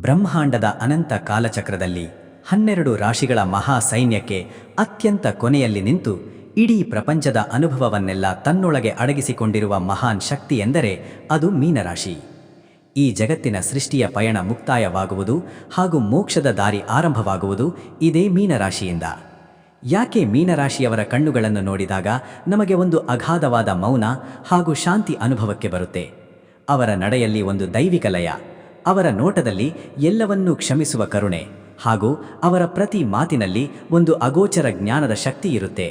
ಬ್ರಹ್ಮಾಂಡದ ಅನಂತ ಕಾಲಚಕ್ರದಲ್ಲಿ 12 ರಾಶಿಗಳ ಮಹಾ ಸೈನ್ಯಕ್ಕೆ ಅತ್ಯಂತ ಕೊನೆಯಲ್ಲಿ ನಿಂತು ಇಡೀ ಪ್ರಪಂಚದ ಅನುಭವವನ್ನೆಲ್ಲ ತನ್ನೊಳಗೆ ಅಡಗಿಸಿಕೊಂಡಿರುವ ಮಹಾನ್ ಶಕ್ತಿ ಎಂದರೆ ಅದು ಮೀನರಾಶಿ. ಈ ಜಗತ್ತಿನ ಸೃಷ್ಟಿಯ ಪಯಣ ಮುಕ್ತಾಯವಾಗುವುದು ಹಾಗೂ ಮೋಕ್ಷದ ದಾರಿ ಆರಂಭವಾಗುವುದು ಇದೇ ಮೀನರಾಶಿಯಿಂದ. ಯಾಕೆ ಮೀನರಾಶಿಯವರ ಕಣ್ಣುಗಳನ್ನು ನೋಡಿದಾಗ ನಮಗೆ ಒಂದು ಅಗಾಧವಾದ ಮೌನ ಹಾಗೂ ಶಾಂತಿ ಅನುಭವಕ್ಕೆ ಬರುತ್ತೆ? ಅವರ ನಡೆಯಲ್ಲಿ ಒಂದು ದೈವಿಕ ಲಯ, ಅವರ ನೋಟದಲ್ಲಿ ಎಲ್ಲವನ್ನೂ ಕ್ಷಮಿಸುವ ಕರುಣೆ ಹಾಗೂ ಅವರ ಪ್ರತಿ ಮಾತಿನಲ್ಲಿ ಒಂದು ಅಗೋಚರ ಜ್ಞಾನದ ಶಕ್ತಿ ಇರುತ್ತೆ.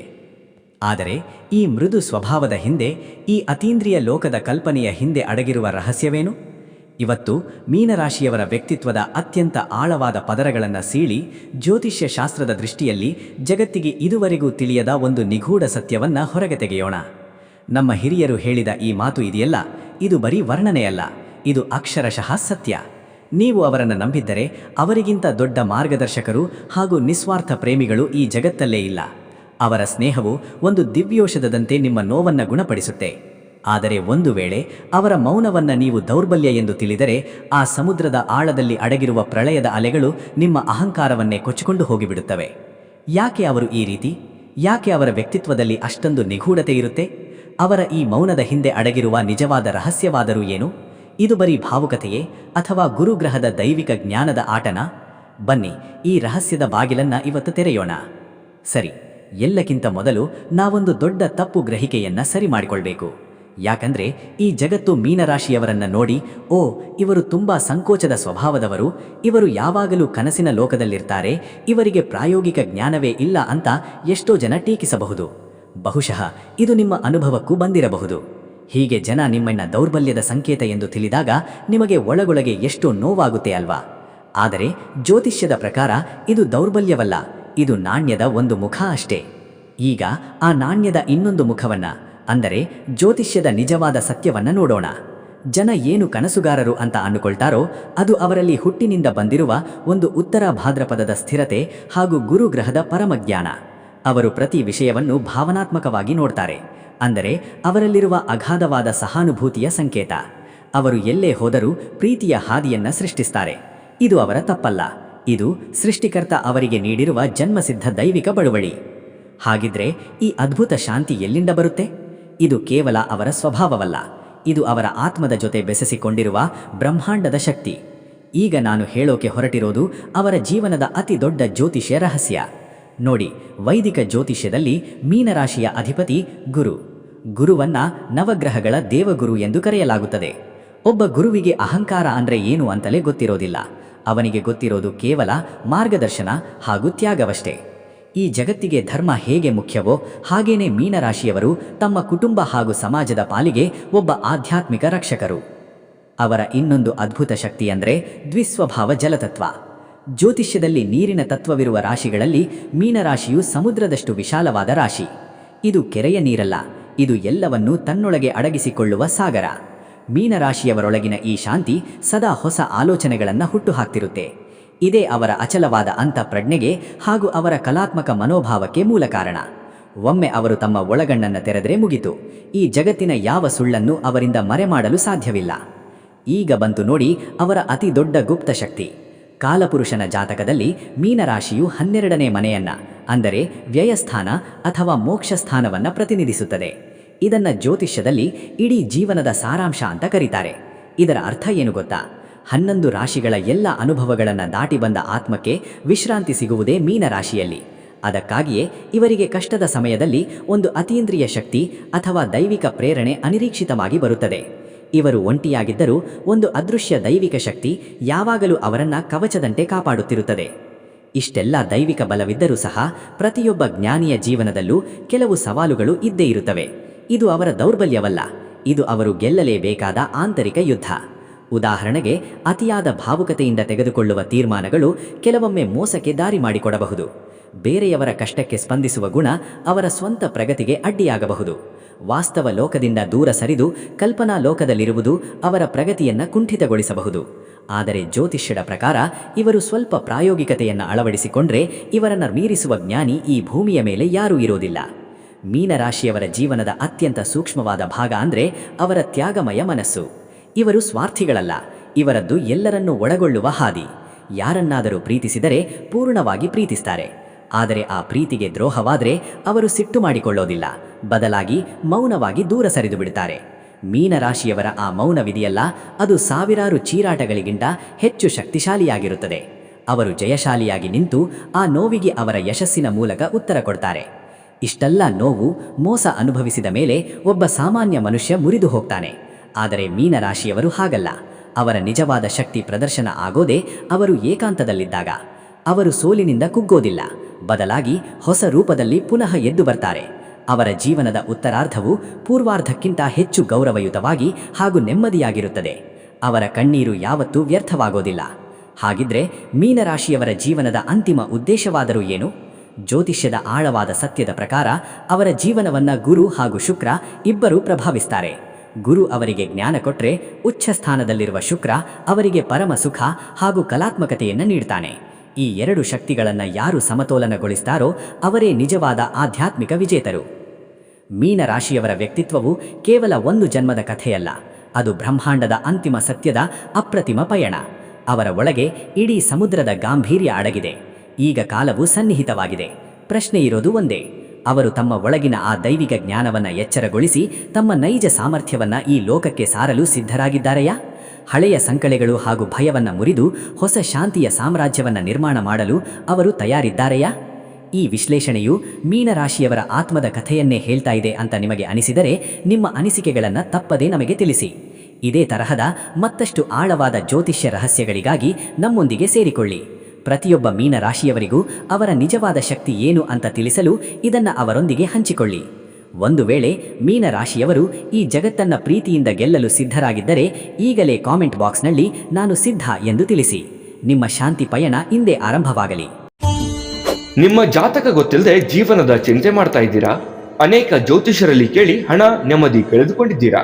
ಆದರೆ ಈ ಮೃದು ಸ್ವಭಾವದ ಹಿಂದೆ, ಈ ಅತೀಂದ್ರಿಯ ಲೋಕದ ಕಲ್ಪನೆಯ ಹಿಂದೆ ಅಡಗಿರುವ ರಹಸ್ಯವೇನು? ಇವತ್ತು ಮೀನರಾಶಿಯವರ ವ್ಯಕ್ತಿತ್ವದ ಅತ್ಯಂತ ಆಳವಾದ ಪದರಗಳನ್ನು ಸೀಳಿ ಜ್ಯೋತಿಷ್ಯ ಶಾಸ್ತ್ರದ ದೃಷ್ಟಿಯಲ್ಲಿ ಜಗತ್ತಿಗೆ ಇದುವರೆಗೂ ತಿಳಿಯದ ಒಂದು ನಿಗೂಢ ಸತ್ಯವನ್ನು ಹೊರಗೆ ತೆಗೆಯೋಣ. ನಮ್ಮ ಹಿರಿಯರು ಹೇಳಿದ ಈ ಮಾತು ಇದೆಯಲ್ಲ, ಇದು ಬರೀ ವರ್ಣನೆಯಲ್ಲ, ಇದು ಅಕ್ಷರಶಃ ಸತ್ಯ. ನೀವು ಅವರನ್ನು ನಂಬಿದ್ದರೆ ಅವರಿಗಿಂತ ದೊಡ್ಡ ಮಾರ್ಗದರ್ಶಕರು ಹಾಗೂ ನಿಸ್ವಾರ್ಥ ಪ್ರೇಮಿಗಳು ಈ ಜಗತ್ತಲ್ಲೇ ಇಲ್ಲ. ಅವರ ಸ್ನೇಹವು ಒಂದು ದಿವ್ಯೌಷಧದಂತೆ ನಿಮ್ಮ ನೋವನ್ನು ಗುಣಪಡಿಸುತ್ತೆ. ಆದರೆ ಒಂದು ವೇಳೆ ಅವರ ಮೌನವನ್ನು ನೀವು ದೌರ್ಬಲ್ಯ ಎಂದು ತಿಳಿದರೆ, ಆ ಸಮುದ್ರದ ಆಳದಲ್ಲಿ ಅಡಗಿರುವ ಪ್ರಳಯದ ಅಲೆಗಳು ನಿಮ್ಮ ಅಹಂಕಾರವನ್ನೇ ಕೊಚ್ಚಿಕೊಂಡು ಹೋಗಿಬಿಡುತ್ತವೆ. ಯಾಕೆ ಅವರು ಈ ರೀತಿ? ಯಾಕೆ ಅವರ ವ್ಯಕ್ತಿತ್ವದಲ್ಲಿ ಅಷ್ಟೊಂದು ನಿಗೂಢತೆ ಇರುತ್ತೆ? ಅವರ ಈ ಮೌನದ ಹಿಂದೆ ಅಡಗಿರುವ ನಿಜವಾದ ರಹಸ್ಯವಾದರೂ ಏನು? ಇದು ಬರೀ ಭಾವುಕತೆಯೇ ಅಥವಾ ಗುರುಗ್ರಹದ ದೈವಿಕ ಜ್ಞಾನದ ಆಟನ? ಬನ್ನಿ, ಈ ರಹಸ್ಯದ ಬಾಗಿಲನ್ನು ಇವತ್ತು ತೆರೆಯೋಣ. ಸರಿ, ಎಲ್ಲಕ್ಕಿಂತ ಮೊದಲು ನಾವೊಂದು ದೊಡ್ಡ ತಪ್ಪು ಗ್ರಹಿಕೆಯನ್ನು ಸರಿ ಮಾಡಿಕೊಳ್ಬೇಕು. ಯಾಕಂದ್ರೆ ಈ ಜಗತ್ತು ಮೀನರಾಶಿಯವರನ್ನು ನೋಡಿ, ಓ, ಇವರು ತುಂಬ ಸಂಕೋಚದ ಸ್ವಭಾವದವರು, ಇವರು ಯಾವಾಗಲೂ ಕನಸಿನ ಲೋಕದಲ್ಲಿರ್ತಾರೆ, ಇವರಿಗೆ ಪ್ರಾಯೋಗಿಕ ಜ್ಞಾನವೇ ಇಲ್ಲ ಅಂತ ಎಷ್ಟೋ ಜನ ಟೀಕಿಸಬಹುದು. ಬಹುಶಃ ಇದು ನಿಮ್ಮ ಅನುಭವಕ್ಕೂ ಬಂದಿರಬಹುದು. ಹೀಗೆ ಜನ ನಿಮ್ಮನ್ನ ದೌರ್ಬಲ್ಯದ ಸಂಕೇತ ಎಂದು ತಿಳಿದಾಗ ನಿಮಗೆ ಒಳಗೊಳಗೆ ಎಷ್ಟೋ ನೋವಾಗುತ್ತೆ ಅಲ್ವಾ? ಆದರೆ ಜ್ಯೋತಿಷ್ಯದ ಪ್ರಕಾರ ಇದು ದೌರ್ಬಲ್ಯವಲ್ಲ, ಇದು ನಾಣ್ಯದ ಒಂದು ಮುಖ ಅಷ್ಟೇ. ಈಗ ಆ ನಾಣ್ಯದ ಇನ್ನೊಂದು ಮುಖವನ್ನ, ಅಂದರೆ ಜ್ಯೋತಿಷ್ಯದ ನಿಜವಾದ ಸತ್ಯವನ್ನ ನೋಡೋಣ. ಜನ ಏನು ಕನಸುಗಾರರು ಅಂತ ಅಂದುಕೊಳ್ತಾರೋ ಅದು ಅವರಲ್ಲಿ ಹುಟ್ಟಿನಿಂದ ಬಂದಿರುವ ಒಂದು ಉತ್ತರ ಭಾದ್ರಪದದ ಸ್ಥಿರತೆ ಹಾಗೂ ಗುರುಗ್ರಹದ ಪರಮಜ್ಞಾನ. ಅವರು ಪ್ರತಿ ವಿಷಯವನ್ನು ಭಾವನಾತ್ಮಕವಾಗಿ ನೋಡ್ತಾರೆ, ಅಂದರೆ ಅವರಲ್ಲಿರುವ ಅಗಾಧವಾದ ಸಹಾನುಭೂತಿಯ ಸಂಕೇತ. ಅವರು ಎಲ್ಲೇ ಹೋದರೂ ಪ್ರೀತಿಯ ಹಾದಿಯನ್ನ ಸೃಷ್ಟಿಸ್ತಾರೆ. ಇದು ಅವರ ತಪ್ಪಲ್ಲ, ಇದು ಸೃಷ್ಟಿಕರ್ತ ಅವರಿಗೆ ನೀಡಿರುವ ಜನ್ಮಸಿದ್ಧ ದೈವಿಕ ಬಳುವಳಿ. ಹಾಗಿದ್ರೆ ಈ ಅದ್ಭುತ ಶಾಂತಿ ಎಲ್ಲಿಂದ ಬರುತ್ತೆ? ಇದು ಕೇವಲ ಅವರ ಸ್ವಭಾವವಲ್ಲ, ಇದು ಅವರ ಆತ್ಮದ ಜೊತೆ ಬೆಸೆಸಿಕೊಂಡಿರುವ ಬ್ರಹ್ಮಾಂಡದ ಶಕ್ತಿ. ಈಗ ನಾನು ಹೇಳೋಕೆ ಹೊರಟಿರೋದು ಅವರ ಜೀವನದ ಅತಿ ದೊಡ್ಡ ಜ್ಯೋತಿಷ್ಯ ರಹಸ್ಯ. ನೋಡಿ, ವೈದಿಕ ಜ್ಯೋತಿಷ್ಯದಲ್ಲಿ ಮೀನರಾಶಿಯ ಅಧಿಪತಿ ಗುರು. ಗುರುವನ್ನ ನವಗ್ರಹಗಳ ದೇವಗುರು ಎಂದು ಕರೆಯಲಾಗುತ್ತದೆ. ಒಬ್ಬ ಗುರುವಿಗೆ ಅಹಂಕಾರ ಅಂದ್ರೆ ಏನು ಅಂತಲೇ ಗೊತ್ತಿರೋದಿಲ್ಲ. ಅವನಿಗೆ ಗೊತ್ತಿರೋದು ಕೇವಲ ಮಾರ್ಗದರ್ಶನ ಹಾಗೂ ತ್ಯಾಗವಷ್ಟೇ. ಈ ಜಗತ್ತಿಗೆ ಧರ್ಮ ಹೇಗೆ ಮುಖ್ಯವೋ ಹಾಗೇನೆ ಮೀನರಾಶಿಯವರು ತಮ್ಮ ಕುಟುಂಬ ಹಾಗೂ ಸಮಾಜದ ಪಾಲಿಗೆ ಒಬ್ಬ ಆಧ್ಯಾತ್ಮಿಕ ರಕ್ಷಕರು. ಅವರ ಇನ್ನೊಂದು ಅದ್ಭುತ ಶಕ್ತಿ ಅಂದರೆ ದ್ವಿಸ್ವಭಾವ ಜಲತತ್ವ. ಜ್ಯೋತಿಷ್ಯದಲ್ಲಿ ನೀರಿನ ತತ್ವವಿರುವ ರಾಶಿಗಳಲ್ಲಿ ಮೀನರಾಶಿಯು ಸಮುದ್ರದಷ್ಟು ವಿಶಾಲವಾದ ರಾಶಿ. ಇದು ಕೆರೆಯ ನೀರಲ್ಲ, ಇದು ಎಲ್ಲವನ್ನೂ ತನ್ನೊಳಗೆ ಅಡಗಿಸಿಕೊಳ್ಳುವ ಸಾಗರ. ಮೀನರಾಶಿಯವರೊಳಗಿನ ಈ ಶಾಂತಿ ಸದಾ ಹೊಸ ಆಲೋಚನೆಗಳನ್ನು ಹುಟ್ಟುಹಾಕ್ತಿರುತ್ತೆ. ಇದೇ ಅವರ ಅಚಲವಾದ ಅಂತಃಪ್ರಜ್ಞೆಗೆ ಹಾಗೂ ಅವರ ಕಲಾತ್ಮಕ ಮನೋಭಾವಕ್ಕೆ ಮೂಲ ಕಾರಣ. ಒಮ್ಮೆ ಅವರು ತಮ್ಮ ಒಳಗಣ್ಣನ್ನು ತೆರೆದರೆ ಮುಗಿತು, ಈ ಜಗತ್ತಿನ ಯಾವ ಸುಳ್ಳನ್ನು ಅವರಿಂದ ಮರೆಮಾಡಲು ಸಾಧ್ಯವಿಲ್ಲ. ಈಗ ಬಂತು ನೋಡಿ ಅವರ ಅತಿ ದೊಡ್ಡ ಗುಪ್ತ ಶಕ್ತಿ. ಕಾಲಪುರುಷನ ಜಾತಕದಲ್ಲಿ ಮೀನರಾಶಿಯು 12ನೇ ಮನೆಯನ್ನ, ಅಂದರೆ ವ್ಯಯಸ್ಥಾನ ಅಥವಾ ಮೋಕ್ಷಸ್ಥಾನವನ್ನು ಪ್ರತಿನಿಧಿಸುತ್ತದೆ. ಇದನ್ನ ಜ್ಯೋತಿಷ್ಯದಲ್ಲಿ ಇಡೀ ಜೀವನದ ಸಾರಾಂಶ ಅಂತ ಕರೀತಾರೆ. ಇದರ ಅರ್ಥ ಏನು ಗೊತ್ತಾ? 11 ರಾಶಿಗಳ ಎಲ್ಲ ಅನುಭವಗಳನ್ನು ದಾಟಿ ಬಂದ ಆತ್ಮಕ್ಕೆ ವಿಶ್ರಾಂತಿ ಸಿಗುವುದೇ ಮೀನರಾಶಿಯಲ್ಲಿ. ಅದಕ್ಕಾಗಿಯೇ ಇವರಿಗೆ ಕಷ್ಟದ ಸಮಯದಲ್ಲಿ ಒಂದು ಅತೀಂದ್ರಿಯ ಶಕ್ತಿ ಅಥವಾ ದೈವಿಕ ಪ್ರೇರಣೆ ಅನಿರೀಕ್ಷಿತವಾಗಿ ಬರುತ್ತದೆ. ಇವರು ಒಂಟಿಯಾಗಿದ್ದರೂ ಒಂದು ಅದೃಶ್ಯ ದೈವಿಕ ಶಕ್ತಿ ಯಾವಾಗಲೂ ಅವರನ್ನ ಕವಚದಂತೆ ಕಾಪಾಡುತ್ತಿರುತ್ತದೆ. ಇಷ್ಟೆಲ್ಲ ದೈವಿಕ ಬಲವಿದ್ದರೂ ಸಹ ಪ್ರತಿಯೊಬ್ಬ ಜ್ಞಾನಿಯ ಜೀವನದಲ್ಲೂ ಕೆಲವು ಸವಾಲುಗಳು ಇದ್ದೇ ಇರುತ್ತವೆ. ಇದು ಅವರ ದೌರ್ಬಲ್ಯವಲ್ಲ, ಇದು ಅವರು ಗೆಲ್ಲಲೇಬೇಕಾದ ಆಂತರಿಕ ಯುದ್ಧ. ಉದಾಹರಣೆಗೆ, ಅತಿಯಾದ ಭಾವುಕತೆಯಿಂದ ತೆಗೆದುಕೊಳ್ಳುವ ತೀರ್ಮಾನಗಳು ಕೆಲವೊಮ್ಮೆ ಮೋಸಕ್ಕೆ ದಾರಿ ಮಾಡಿಕೊಡಬಹುದು. ಬೇರೆಯವರ ಕಷ್ಟಕ್ಕೆ ಸ್ಪಂದಿಸುವ ಗುಣ ಅವರ ಸ್ವಂತ ಪ್ರಗತಿಗೆ ಅಡ್ಡಿಯಾಗಬಹುದು. ವಾಸ್ತವ ಲೋಕದಿಂದ ದೂರ ಸರಿದು ಕಲ್ಪನಾ ಲೋಕದಲ್ಲಿರುವುದು ಅವರ ಪ್ರಗತಿಯನ್ನು ಕುಂಠಿತಗೊಳಿಸಬಹುದು. ಆದರೆ ಜ್ಯೋತಿಷ್ಯದ ಪ್ರಕಾರ ಇವರು ಸ್ವಲ್ಪ ಪ್ರಾಯೋಗಿಕತೆಯನ್ನು ಅಳವಡಿಸಿಕೊಂಡ್ರೆ ಇವರನ್ನು ಮೀರಿಸುವ ಜ್ಞಾನಿ ಈ ಭೂಮಿಯ ಮೇಲೆ ಯಾರೂ ಇರೋದಿಲ್ಲ. ಮೀನರಾಶಿಯವರ ಜೀವನದ ಅತ್ಯಂತ ಸೂಕ್ಷ್ಮವಾದ ಭಾಗ ಅಂದರೆ ಅವರ ತ್ಯಾಗಮಯ ಮನಸ್ಸು. ಇವರು ಸ್ವಾರ್ಥಿಗಳಲ್ಲ, ಇವರದ್ದು ಎಲ್ಲರನ್ನೂ ಒಳಗೊಳ್ಳುವ ಹಾದಿ. ಯಾರನ್ನಾದರೂ ಪ್ರೀತಿಸಿದರೆ ಪೂರ್ಣವಾಗಿ ಪ್ರೀತಿಸ್ತಾರೆ. ಆದರೆ ಆ ಪ್ರೀತಿಗೆ ದ್ರೋಹವಾದರೆ ಅವರು ಸಿಟ್ಟು ಮಾಡಿಕೊಳ್ಳೋದಿಲ್ಲ, ಬದಲಾಗಿ ಮೌನವಾಗಿ ದೂರ ಸರಿದು ಬಿಡ್ತಾರೆ. ಮೀನರಾಶಿಯವರ ಆ ಮೌನವಿದೆಯಲ್ಲ, ಅದು ಸಾವಿರಾರು ಚೀರಾಟಗಳಿಗಿಂತ ಹೆಚ್ಚು ಶಕ್ತಿಶಾಲಿಯಾಗಿರುತ್ತದೆ. ಅವರು ಜಯಶಾಲಿಯಾಗಿ ನಿಂತು ಆ ನೋವಿಗೆ ಅವರ ಯಶಸ್ಸಿನ ಮೂಲಕ ಉತ್ತರ ಕೊಡ್ತಾರೆ. ಇಷ್ಟೆಲ್ಲ ನೋವು, ಮೋಸ ಅನುಭವಿಸಿದ ಮೇಲೆ ಒಬ್ಬ ಸಾಮಾನ್ಯ ಮನುಷ್ಯ ಮುರಿದು ಹೋಗ್ತಾನೆ. ಆದರೆ ಮೀನರಾಶಿಯವರು ಹಾಗಲ್ಲ. ಅವರ ನಿಜವಾದ ಶಕ್ತಿ ಪ್ರದರ್ಶನ ಆಗೋದೇ ಅವರು ಏಕಾಂತದಲ್ಲಿದ್ದಾಗ. ಅವರು ಸೋಲಿನಿಂದ ಕುಗ್ಗೋದಿಲ್ಲ, ಬದಲಾಗಿ ಹೊಸ ರೂಪದಲ್ಲಿ ಪುನಃ ಎದ್ದು ಬರ್ತಾರೆ. ಅವರ ಜೀವನದ ಉತ್ತರಾರ್ಧವು ಪೂರ್ವಾರ್ಧಕ್ಕಿಂತ ಹೆಚ್ಚು ಗೌರವಯುತವಾಗಿ ಹಾಗೂ ನೆಮ್ಮದಿಯಾಗಿರುತ್ತದೆ. ಅವರ ಕಣ್ಣೀರು ಯಾವತ್ತೂ ವ್ಯರ್ಥವಾಗೋದಿಲ್ಲ. ಹಾಗಿದ್ರೆ ಮೀನರಾಶಿಯವರ ಜೀವನದ ಅಂತಿಮ ಉದ್ದೇಶವಾದರೂ ಏನು? ಜ್ಯೋತಿಷ್ಯದ ಆಳವಾದ ಸತ್ಯದ ಪ್ರಕಾರ ಅವರ ಜೀವನವನ್ನು ಗುರು ಹಾಗೂ ಶುಕ್ರ ಇಬ್ಬರೂ ಪ್ರಭಾವಿಸ್ತಾರೆ. ಗುರು ಅವರಿಗೆ ಜ್ಞಾನ ಕೊಟ್ಟರೆ, ಉಚ್ಚ ಸ್ಥಾನದಲ್ಲಿರುವ ಶುಕ್ರ ಅವರಿಗೆ ಪರಮ ಸುಖ ಹಾಗೂ ಕಲಾತ್ಮಕತೆಯನ್ನು ನೀಡ್ತಾನೆ. ಈ ಎರಡು ಶಕ್ತಿಗಳನ್ನು ಯಾರು ಸಮತೋಲನಗೊಳಿಸ್ತಾರೋ ಅವರೇ ನಿಜವಾದ ಆಧ್ಯಾತ್ಮಿಕ ವಿಜೇತರು. ಮೀನರಾಶಿಯವರ ವ್ಯಕ್ತಿತ್ವವು ಕೇವಲ ಒಂದು ಜನ್ಮದ ಕಥೆಯಲ್ಲ, ಅದು ಬ್ರಹ್ಮಾಂಡದ ಅಂತಿಮ ಸತ್ಯದ ಅಪ್ರತಿಮ ಪಯಣ. ಅವರ ಒಳಗೆ ಇಡೀ ಸಮುದ್ರದ ಗಾಂಭೀರ್ಯ ಅಡಗಿದೆ. ಈಗ ಕಾಲವು ಸನ್ನಿಹಿತವಾಗಿದೆ. ಪ್ರಶ್ನೆ ಇರೋದು ಒಂದೇ: ಅವರು ತಮ್ಮ ಒಳಗಿನ ಆ ದೈವಿಕ ಜ್ಞಾನವನ್ನು ಎಚ್ಚರಗೊಳಿಸಿ ತಮ್ಮ ನೈಜ ಸಾಮರ್ಥ್ಯವನ್ನು ಈ ಲೋಕಕ್ಕೆ ಸಾರಲು ಸಿದ್ಧರಾಗಿದ್ದಾರೆಯಾ? ಹಳೆಯ ಸಂಕಳೆಗಳು ಹಾಗೂ ಭಯವನ್ನು ಮುರಿದು ಹೊಸ ಶಾಂತಿಯ ಸಾಮ್ರಾಜ್ಯವನ್ನು ನಿರ್ಮಾಣ ಮಾಡಲು ಅವರು ತಯಾರಿದ್ದಾರೆಯಾ? ಈ ವಿಶ್ಲೇಷಣೆಯು ಮೀನರಾಶಿಯವರ ಆತ್ಮದ ಕಥೆಯನ್ನೇ ಹೇಳ್ತಾ ಇದೆ ಅಂತ ನಿಮಗೆ ಅನಿಸಿದರೆ, ನಿಮ್ಮ ಅನಿಸಿಕೆಗಳನ್ನು ತಪ್ಪದೇ ನಮಗೆ ತಿಳಿಸಿ. ಇದೇ ತರಹದ ಮತ್ತಷ್ಟು ಆಳವಾದ ಜ್ಯೋತಿಷ್ಯ ರಹಸ್ಯಗಳಿಗಾಗಿ ನಮ್ಮೊಂದಿಗೆ ಸೇರಿಕೊಳ್ಳಿ. ಪ್ರತಿಯೊಬ್ಬ ಮೀನರಾಶಿಯವರಿಗೂ ಅವರ ನಿಜವಾದ ಶಕ್ತಿ ಏನು ಅಂತ ತಿಳಿಸಲು ಇದನ್ನು ಅವರೊಂದಿಗೆ ಹಂಚಿಕೊಳ್ಳಿ. ಒಂದು ವೇಳೆ ಮೀನರಾಶಿಯವರು ಈ ಜಗತ್ತನ್ನು ಪ್ರೀತಿಯಿಂದ ಗೆಲ್ಲಲು ಸಿದ್ಧರಾಗಿದ್ದರೆ, ಈಗಲೇ ಕಾಮೆಂಟ್ ಬಾಕ್ಸ್ನಲ್ಲಿ ನಾನು ಸಿದ್ಧ ಎಂದು ತಿಳಿಸಿ. ನಿಮ್ಮ ಶಾಂತಿ ಪಯಣ ಇಂದೇ ಆರಂಭವಾಗಲಿ. ನಿಮ್ಮ ಜಾತಕ ಗೊತ್ತಿಲ್ಲದೆ ಜೀವನದ ಚಿಂತೆ ಮಾಡ್ತಾ ಇದ್ದೀರಾ? ಅನೇಕ ಜ್ಯೋತಿಷರಲ್ಲಿ ಕೇಳಿ ಹಣ, ನೆಮ್ಮದಿ ಕಳೆದುಕೊಂಡಿದ್ದೀರಾ?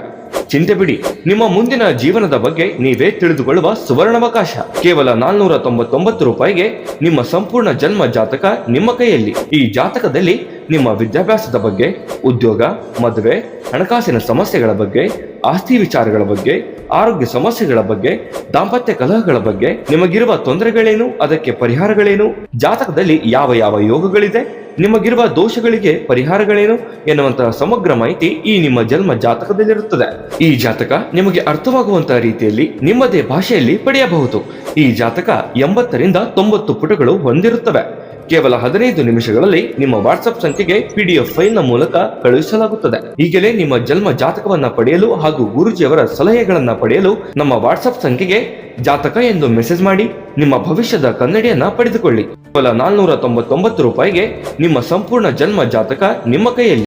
ಚಿಂತೆ ಬಿಡಿ, ನಿಮ್ಮ ಮುಂದಿನ ಜೀವನದ ಬಗ್ಗೆ ನೀವೇ ತಿಳಿದುಕೊಳ್ಳುವ ಸುವರ್ಣಾವಕಾಶ. ಕೇವಲ 499 ರೂಪಾಯಿಗೆ ನಿಮ್ಮ ಸಂಪೂರ್ಣ ಜನ್ಮ ಜಾತಕ ನಿಮ್ಮ ಕೈಯಲ್ಲಿ. ಈ ಜಾತಕದಲ್ಲಿ ನಿಮ್ಮ ವಿದ್ಯಾಭ್ಯಾಸದ ಬಗ್ಗೆ, ಉದ್ಯೋಗ, ಮದುವೆ, ಹಣಕಾಸಿನ ಸಮಸ್ಯೆಗಳ ಬಗ್ಗೆ, ಆಸ್ತಿ ವಿಚಾರಗಳ ಬಗ್ಗೆ, ಆರೋಗ್ಯ ಸಮಸ್ಯೆಗಳ ಬಗ್ಗೆ, ದಾಂಪತ್ಯ ಕಲಹಗಳ ಬಗ್ಗೆ, ನಿಮಗಿರುವ ತೊಂದರೆಗಳೇನು, ಅದಕ್ಕೆ ಪರಿಹಾರಗಳೇನು, ಜಾತಕದಲ್ಲಿ ಯಾವ ಯಾವ ಯೋಗಗಳಿದೆ, ನಿಮಗಿರುವ ದೋಷಗಳಿಗೆ ಪರಿಹಾರಗಳೇನು ಎನ್ನುವಂತಹ ಸಮಗ್ರ ಮಾಹಿತಿ ಈ ನಿಮ್ಮ ಜನ್ಮ ಜಾತಕದಲ್ಲಿರುತ್ತದೆ. ಈ ಜಾತಕ ನಿಮಗೆ ಅರ್ಥವಾಗುವಂತಹ ರೀತಿಯಲ್ಲಿ ನಿಮ್ಮದೇ ಭಾಷೆಯಲ್ಲಿ ಪಡೆಯಬಹುದು. ಈ ಜಾತಕ 80ರಿಂದ 90 ಪುಟಗಳು ಹೊಂದಿರುತ್ತವೆ. ಕೇವಲ 15 ನಿಮಿಷಗಳಲ್ಲಿ ನಿಮ್ಮ ವಾಟ್ಸ್ಆಪ್ ಸಂಖ್ಯೆಗೆ PDF ಫೈಲ್ ನ ಮೂಲಕ ಕಳುಹಿಸಲಾಗುತ್ತದೆ. ಈಗಲೇ ನಿಮ್ಮ ಜನ್ಮ ಜಾತಕವನ್ನ ಪಡೆಯಲು ಹಾಗೂ ಗುರುಜಿಯವರ ಸಲಹೆಗಳನ್ನ ಪಡೆಯಲು ನಮ್ಮ ವಾಟ್ಸ್ಆಪ್ ಸಂಖ್ಯೆಗೆ ಜಾತಕ ಎಂದು ಮೆಸೇಜ್ ಮಾಡಿ ನಿಮ್ಮ ಭವಿಷ್ಯದ ಕನ್ನಡಿಯನ್ನ ಪಡೆದುಕೊಳ್ಳಿ. ಕೇವಲ 499 ರೂಪಾಯಿಗೆ ನಿಮ್ಮ ಸಂಪೂರ್ಣ ಜನ್ಮ ಜಾತಕ ನಿಮ್ಮ ಕೈಯಲ್ಲಿ.